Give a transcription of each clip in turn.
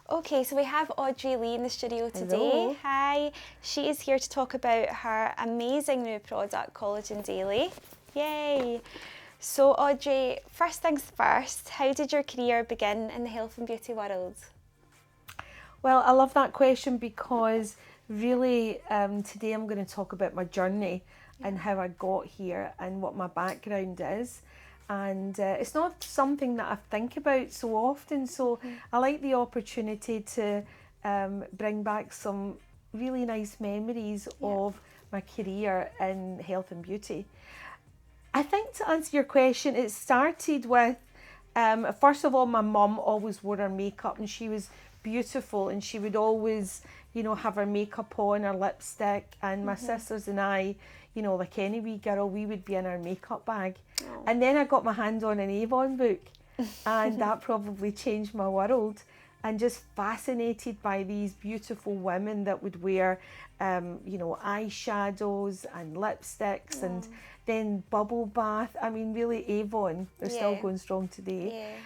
Okay, so we have Audrey Lee in the studio today. Hello. Hi. She is here to talk about her amazing new product, Collagen Daily. Yay. So Audrey, first things first, how did your career begin in the health and beauty world? Well, I love that question because really today I'm going to talk about my journey and how I got here and what my background is. And it's not something that I think about so often, so I like the opportunity to bring back some really nice memories of my career in health and beauty. I think to answer your question, it started with, first of all, my mum always wore her makeup and she was beautiful and she would always, have her makeup on, her lipstick, and my sisters and I, like any wee girl, we would be in our makeup bag. Oh. And then I got my hand on an Avon book and that probably changed my world. And just fascinated by these beautiful women that would wear, eyeshadows and lipsticks and then bubble bath. I mean, really, Avon, they're still going strong today.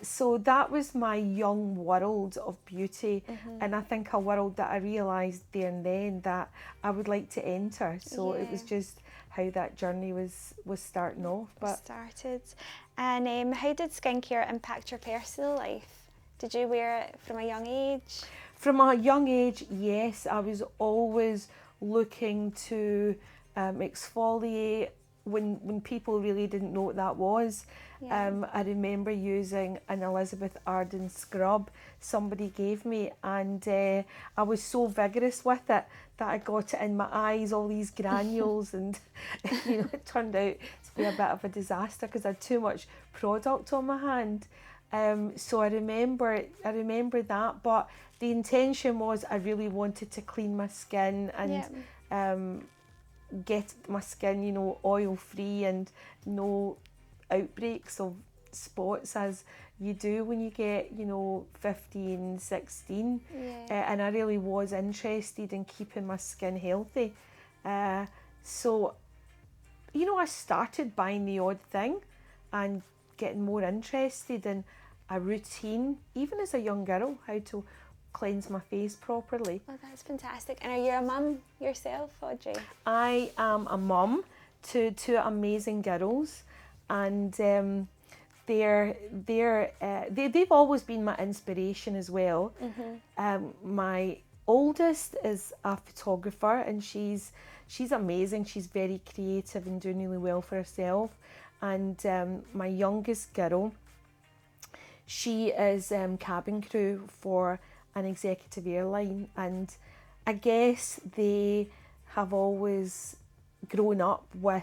So that was my young world of beauty. And I think a world that I realised there and then that I would like to enter. So it was just how that journey was starting off. And how did skincare impact your personal life? Did you wear it from a young age? From a young age, yes. I was always looking to exfoliate when people really didn't know what that was. I remember using an Elizabeth Arden scrub somebody gave me, and I was so vigorous with it that I got it in my eyes, all these granules, and it turned out to be a bit of a disaster because I had too much product on my hand. So I remember that, but the intention was I really wanted to clean my skin and get my skin, oil free and no outbreaks of spots as you do when you get, 15, 16. And I really was interested in keeping my skin healthy. So, I started buying the odd thing and getting more interested in a routine, even as a young girl, how to cleanse my face properly. Oh, that's fantastic. And are you a mum yourself, Audrey? I am a mum to two amazing girls, and they've always been my inspiration as well. My oldest is a photographer, and she's amazing. She's very creative and doing really well for herself. And my youngest girl, she is cabin crew for an executive airline, and I guess they have always grown up with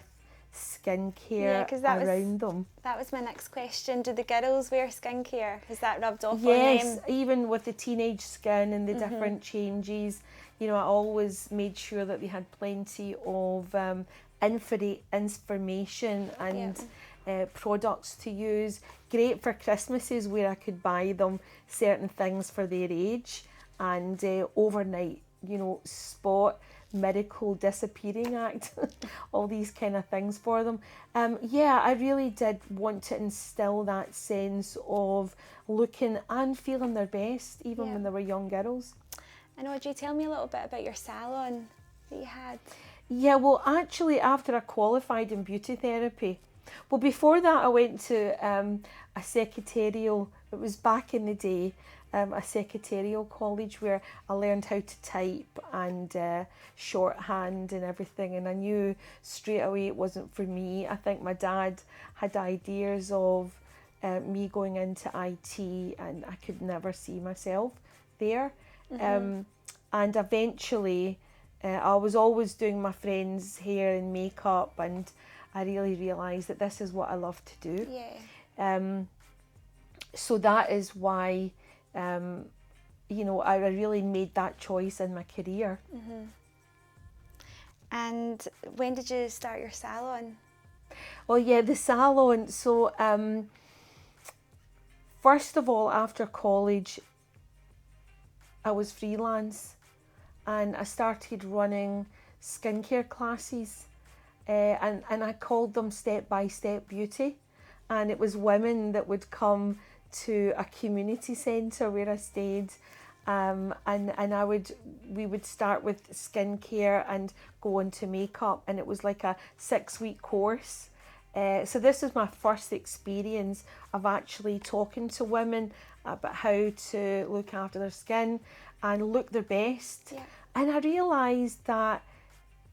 skincare around them. That was my next question. Do the girls wear skincare? Has that rubbed off on them? Yes, even with the teenage skin and the different changes, I always made sure that they had plenty of information and products to use. Great for Christmases where I could buy them certain things for their age, and overnight, spot, miracle, disappearing act, all these kind of things for them. I really did want to instill that sense of looking and feeling their best even when they were young girls. And Audrey, tell me a little bit about your salon that you had. Yeah, well, actually, after I qualified in beauty therapy, well, before that, I went to a secretarial, it was back in the day, a secretarial college where I learned how to type and shorthand and everything, and I knew straight away it wasn't for me. I think my dad had ideas of me going into IT, and I could never see myself there. And eventually, I was always doing my friends' hair and makeup, and I really realised that this is what I love to do. So that is why, I really made that choice in my career. And when did you start your salon? Well, the salon. So, first of all, after college, I was freelance, and I started running skincare classes, and I called them Step by Step Beauty, and it was women that would come to a community centre where I stayed, and we would start with skincare and go on to makeup, and it was like a 6-week course. So this was my first experience of actually talking to women about how to look after their skin and look their best. Yeah. And I realised that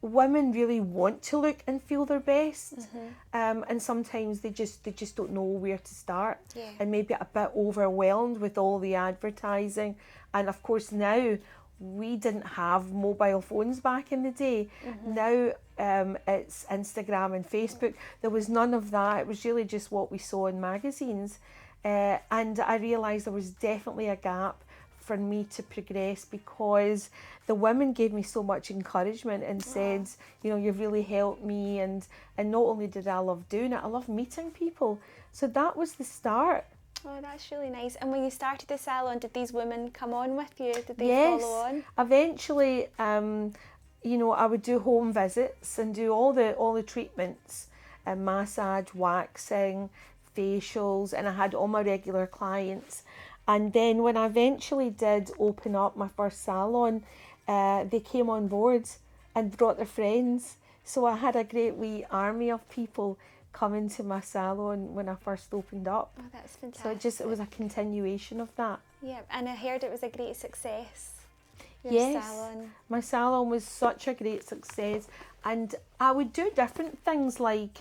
women really want to look and feel their best, and sometimes they just don't know where to start, and maybe a bit overwhelmed with all the advertising. And of course now we didn't have mobile phones back in the day. Now it's Instagram and Facebook. There was none of that. It was really just what we saw in magazines, and I realised there was definitely a gap for me to progress, because the women gave me so much encouragement and said, you know, you've really helped me, and not only did I love doing it, I love meeting people. So that was the start. Oh, that's really nice. And when you started the salon, did these women come on with you? Did they follow on? Eventually, you know, I would do home visits and do all the treatments, massage, waxing, facials, and I had all my regular clients. And then when I eventually did open up my first salon, they came on board and brought their friends. So I had a great wee army of people coming to my salon when I first opened up. Oh, that's fantastic. So it was a continuation of that. Yeah, and I heard it was a great success. Yes, salon. My salon was such a great success, and I would do different things like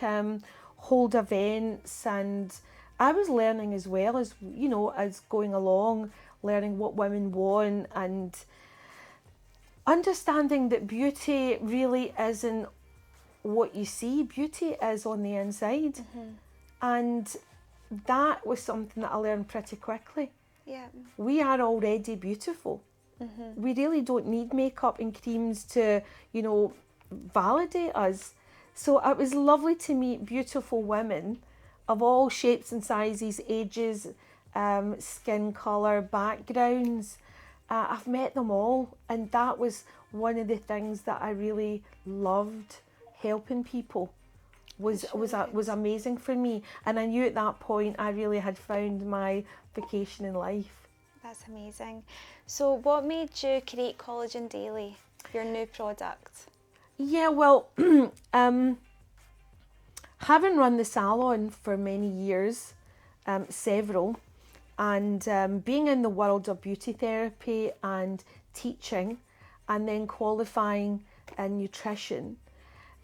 hold events, and I was learning as well as, you know, as going along, learning what women want and understanding that beauty really isn't what you see. Beauty is on the inside. And that was something that I learned pretty quickly. Yeah. We are already beautiful. We really don't need makeup and creams to, you know, validate us. So it was lovely to meet beautiful women of all shapes and sizes, ages, skin colour, backgrounds. I've met them all, and that was one of the things that I really loved. Helping people was amazing for me, and I knew at that point I really had found my vocation in life. That's amazing. So what made you create Collagen Daily, your new product? Yeah, well, having run the salon for many years, several, and being in the world of beauty therapy and teaching, and then qualifying in nutrition,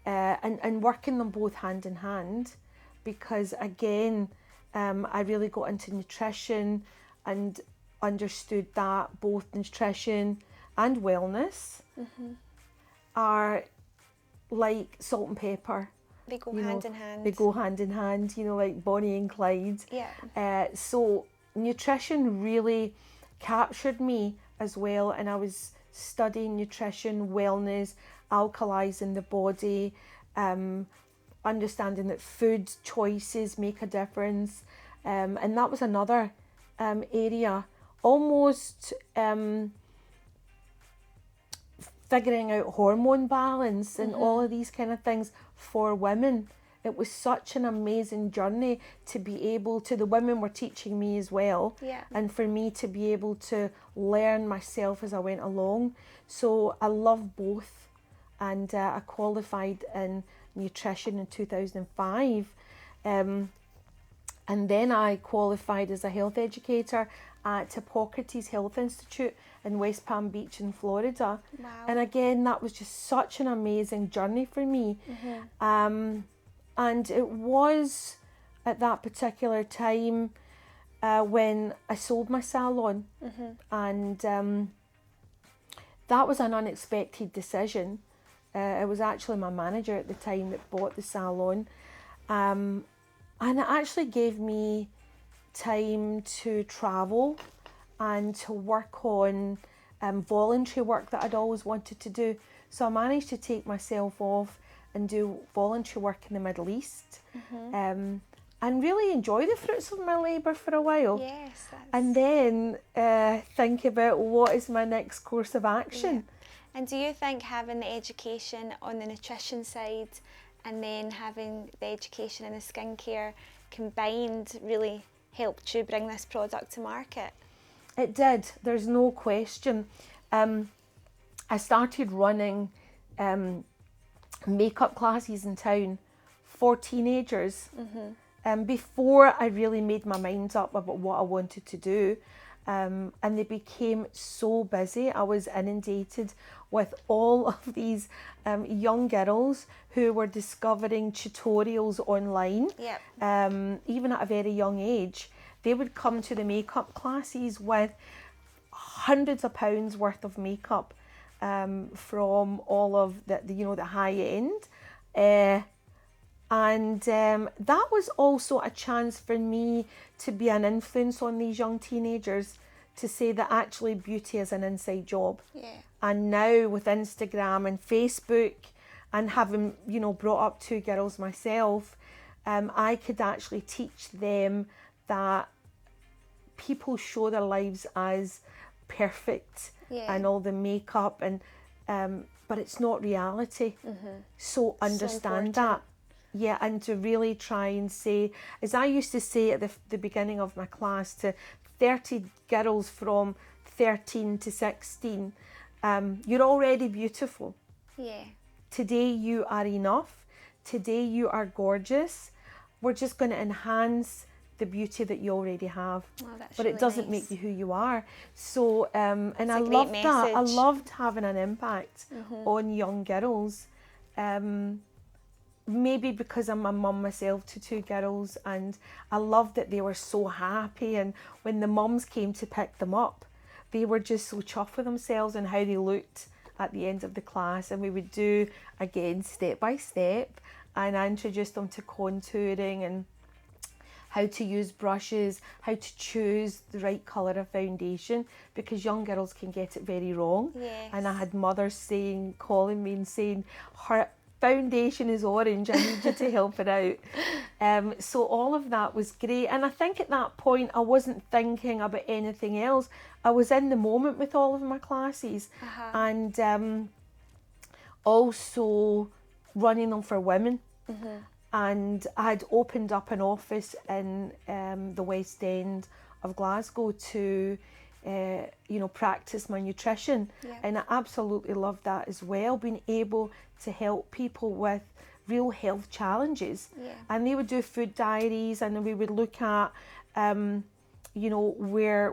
and working them both hand in hand, because again, I really got into nutrition and understood that both nutrition and wellness are like salt and pepper. They go hand in hand. They go hand in hand, you know, like Bonnie and Clyde. Yeah. So nutrition really captured me as well, and I was studying nutrition, wellness, alkalizing the body, understanding that food choices make a difference, and that was another area, almost figuring out hormone balance and all of these kind of things for women. It was such an amazing journey to be able to, the women were teaching me as well, and for me to be able to learn myself as I went along. So I love both, and I qualified in nutrition in 2005, and then I qualified as a health educator at Hippocrates Health Institute in West Palm Beach in Florida. Wow. And again, that was just such an amazing journey for me. And it was at that particular time when I sold my salon, and that was an unexpected decision. It was actually my manager at the time that bought the salon, and it actually gave me time to travel and to work on voluntary work that I'd always wanted to do. So I managed to take myself off and do voluntary work in the Middle East, and really enjoy the fruits of my labour for a while. Yes. And then think about what is my next course of action. Yeah. And do you think having the education on the nutrition side and then having the education in the skincare combined really helped you bring this product to market? It did, there's no question. I started running makeup classes in town for teenagers before I really made my mind up about what I wanted to do. And they became so busy. I was inundated with all of these young girls who were discovering tutorials online, even at a very young age. They would come to the makeup classes with hundreds of pounds worth of makeup from all of the high end. And that was also a chance for me to be an influence on these young teenagers, to say that actually beauty is an inside job. And now with Instagram and Facebook, and having brought up 2 girls myself, I could actually teach them that people show their lives as perfect and all the makeup, and but it's not reality. So understand that. Yeah, and to really try and say, as I used to say at the beginning of my class to 30 girls from 13 to 16, you're already beautiful. Today you are enough. Today you are gorgeous. We're just going to enhance the beauty that you already have. But really it doesn't nice. make you who you are. So, and I great loved that. I message. loved having an impact on young girls. Maybe because I'm a mum myself to 2 girls, and I loved that they were so happy, and when the mums came to pick them up, they were just so chuffed with themselves and how they looked at the end of the class. And we would do again step by step, and I introduced them to contouring and how to use brushes, how to choose the right colour of foundation, because young girls can get it very wrong. And I had mothers calling me and saying, her foundation is orange, I need you to help her out. So all of that was great. And I think at that point I wasn't thinking about anything else. I was in the moment with all of my classes, and also running them for women. And I had opened up an office in the West End of Glasgow to practice my nutrition. And I absolutely loved that as well, being able to help people with real health challenges. And they would do food diaries, and we would look at where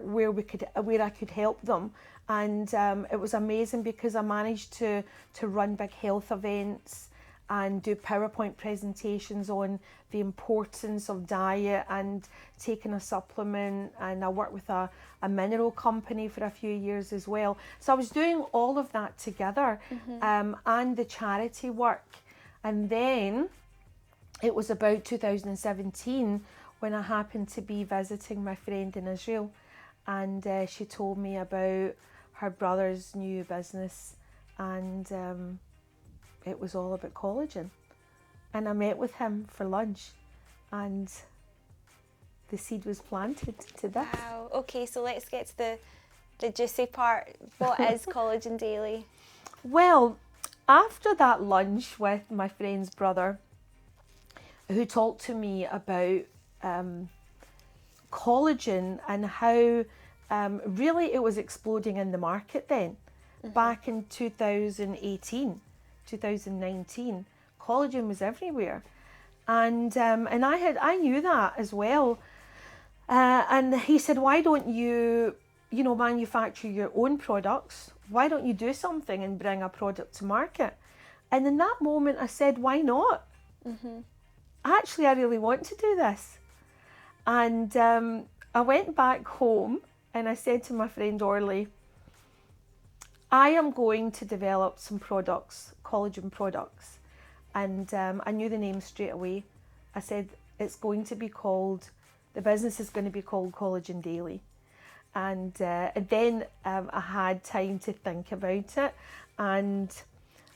I could help them. And it was amazing because I managed to run big health events and do PowerPoint presentations on the importance of diet and taking a supplement. And I worked with a mineral company for a few years as well. So I was doing all of that together, and the charity work. And then it was about 2017 when I happened to be visiting my friend in Israel, and she told me about her brother's new business, and it was all about collagen. And I met with him for lunch, and the seed was planted to this. Wow. Okay, so let's get to the juicy part. What is Collagen Daily? Well, after that lunch with my friend's brother, who talked to me about collagen and how really it was exploding in the market then, back in 2018. 2019, collagen was everywhere, and I knew that as well. And he said, "Why don't you, manufacture your own products? Why don't you do something and bring a product to market?" And in that moment, I said, "Why not? Actually, I really want to do this." And I went back home and I said to my friend Audrey, I am going to develop some products, collagen products. And I knew the name straight away. I said, the business is going to be called Collagen Daily. And then I had time to think about it. And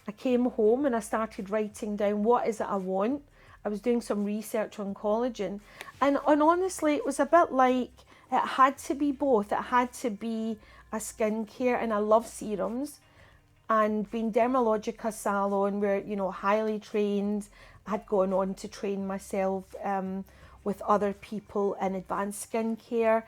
I came home and I started writing down what is it I want. I was doing some research on collagen. And honestly, it was a bit like it had to be both. It had to be a skincare, and I love serums, and being Dermalogica salon, where highly trained, I had gone on to train myself with with other people in advanced skincare.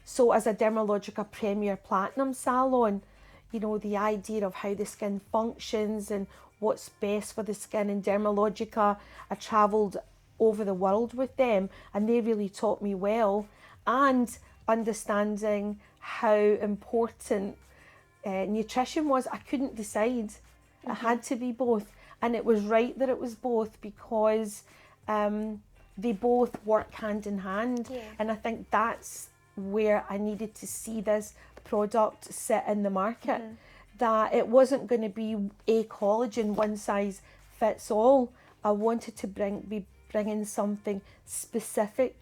So as a Dermalogica Premier Platinum salon, you know, the idea of how the skin functions and what's best for the skin in Dermalogica, I travelled over the world with them and they really taught me well, and understanding how important nutrition was. I couldn't decide. It had to be both, and it was right that it was both, because they both work hand in hand. And I think that's where I needed to see this product sit in the market, that it wasn't going to be a collagen one size fits all. I wanted to be bringing something specific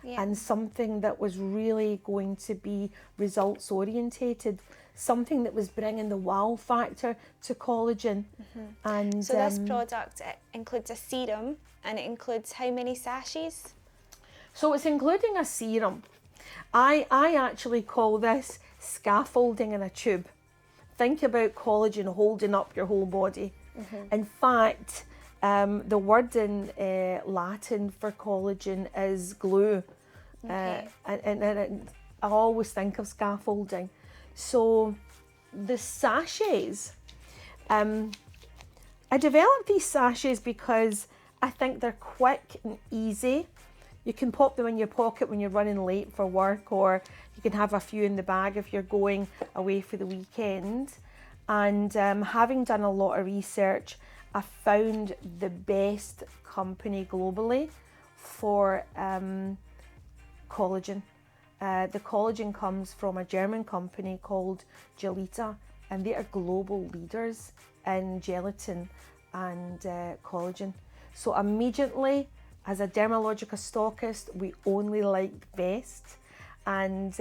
and something that was really going to be results orientated, something that was bringing the wow factor to collagen. And so this product, it includes a serum, and it includes how many sachets? So it's including a serum. I actually call this scaffolding in a tube. Think about collagen holding up your whole body. In fact, the word in Latin for collagen is glue. And I always think of scaffolding. So the sachets, I developed these sachets because I think they're quick and easy. You can pop them in your pocket when you're running late for work, or you can have a few in the bag if you're going away for the weekend. And having done a lot of research, I found the best company globally for collagen. The collagen comes from a German company called Gelita, and they are global leaders in gelatin and collagen. So immediately, as a Dermalogica stockist, we only liked best. And,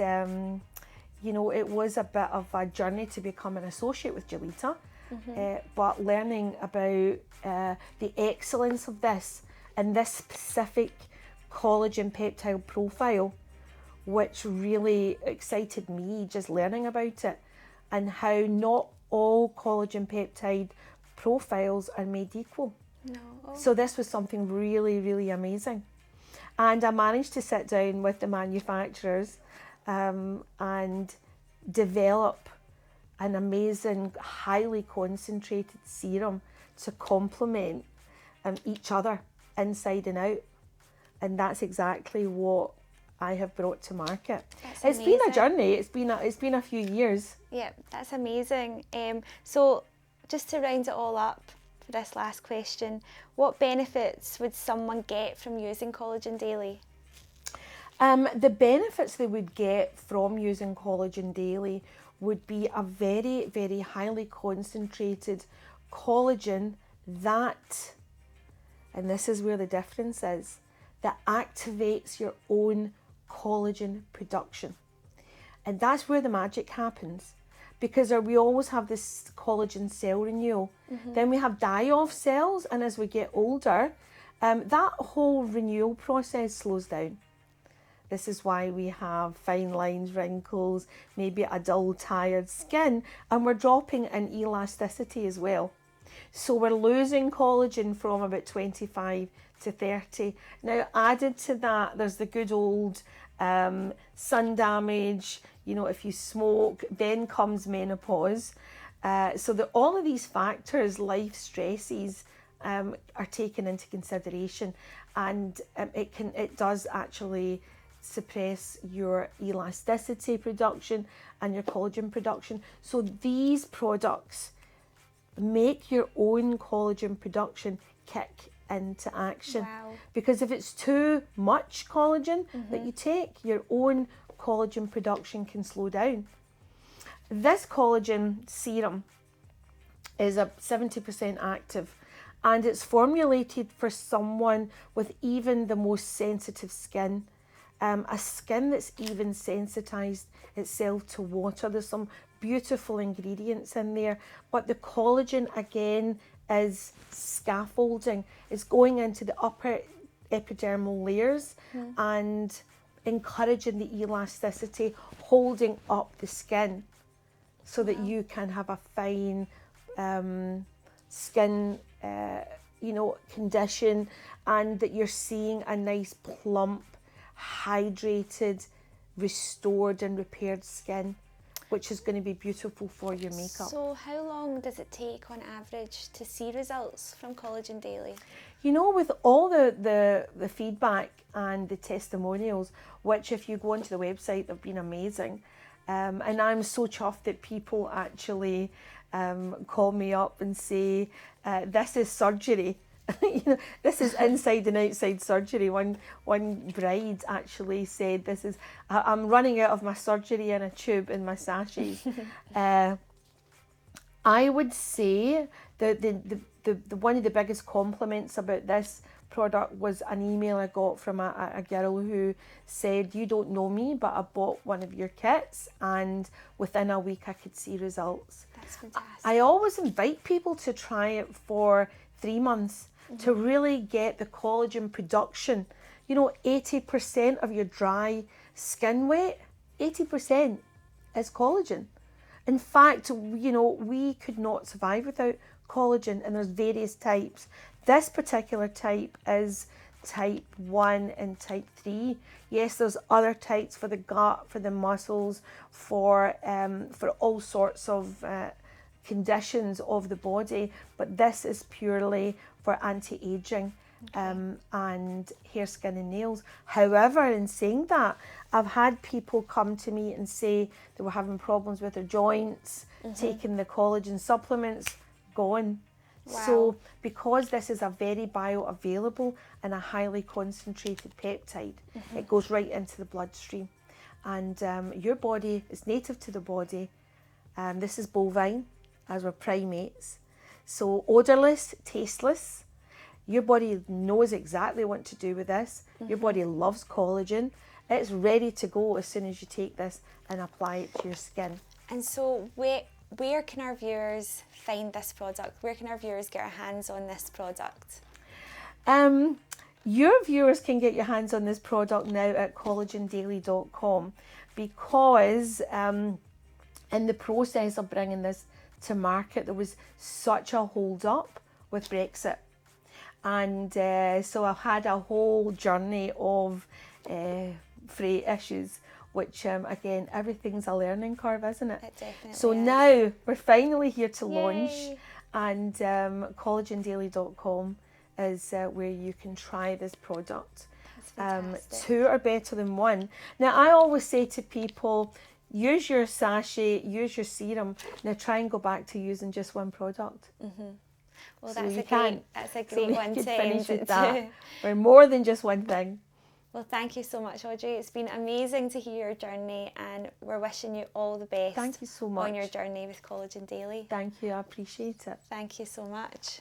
you know, it was a bit of a journey to become an associate with Gelita, but learning about the excellence of this and this specific collagen peptide profile, which really excited me, just learning about it, and how not all collagen peptide profiles are made equal. No. So this was something really, really amazing. And I managed to sit down with the manufacturers and develop an amazing, highly concentrated serum to complement each other inside and out. And that's exactly what I have brought to market. It's been a journey. It's been a few years. Yeah, that's amazing. So just to round it all up for this last question, what benefits would someone get from using Collagen Daily? The benefits they would get from using Collagen Daily would be a very, very highly concentrated collagen that, and this is where the difference is, that activates your own collagen production. And that's where the magic happens, because we always have this collagen cell renewal. Then we have die-off cells, and as we get older, that whole renewal process slows down. This is why we have fine lines, wrinkles, maybe a dull, tired skin, and we're dropping in elasticity as well. So we're losing collagen from about 25 to 30. Now, added to that, there's the good old sun damage. You know, if you smoke, then comes menopause. So all of these factors, life stresses, are taken into consideration, and it does actually suppress your elasticity production and your collagen production. So these products make your own collagen production kick into action. Wow. Because if it's too much collagen that you take, your own collagen production can slow down. This collagen serum is a 70% active, and it's formulated for someone with even the most sensitive skin. A skin that's even sensitized itself to water. There's some beautiful ingredients in there, but the collagen again is scaffolding. It's going into the upper epidermal layers and encouraging the elasticity, holding up the skin so that you can have a fine skin, condition, and that you're seeing a nice plump, hydrated, restored and repaired skin, which is going to be beautiful for your makeup. So how long does it take on average to see results from Collagen Daily? With all the feedback and the testimonials, which if you go onto the website, they've been amazing. And I'm so chuffed that people actually call me up and say, this is surgery. This is inside and outside surgery. One bride actually said, I'm running out of my surgery in a tube in my sachets. I would say that the one of the biggest compliments about this product was an email I got from a girl who said, you don't know me, but I bought one of your kits and within a week I could see results. That's fantastic. I always invite people to try it for 3 months to really get the collagen production. 80% of your dry skin weight, 80% is collagen. In fact, we could not survive without collagen, and there's various types. This particular type is type 1 and type 3. Yes, there's other types for the gut, for the muscles, for all sorts of conditions of the body, but this is purely for anti-aging. And hair, skin and nails. However, in saying that, I've had people come to me and say they were having problems with their joints, taking the collagen supplements, gone. Wow. So because this is a very bioavailable and a highly concentrated peptide, it goes right into the bloodstream. And your body is native to the body. This is bovine, as we're primates. So odorless, tasteless. Your body knows exactly what to do with this. Your body loves collagen. It's ready to go as soon as you take this and apply it to your skin. And so where can our viewers find this product? Where can our viewers get our hands on this product? Your viewers can get your hands on this product now at collagendaily.com because in the process of bringing this to market, there was such a hold up with Brexit. And so I've had a whole journey of freight issues, which again, everything's a learning curve, isn't it? It definitely So is. now we're finally here to launch, Yay. and collagendaily.com is where you can try this product. That's fantastic. 2 are better than 1. Now I always say to people, use your sachet, use your serum. Now try and go back to using just one product. Well, So that's you a can't. great We one could to finish end with it that. to. We're more than just one thing. Well, thank you so much, Audrey. It's been amazing to hear your journey, and we're wishing you all the best Thank you so on much. your journey with Collagen Daily. Thank you, I appreciate it. Thank you so much.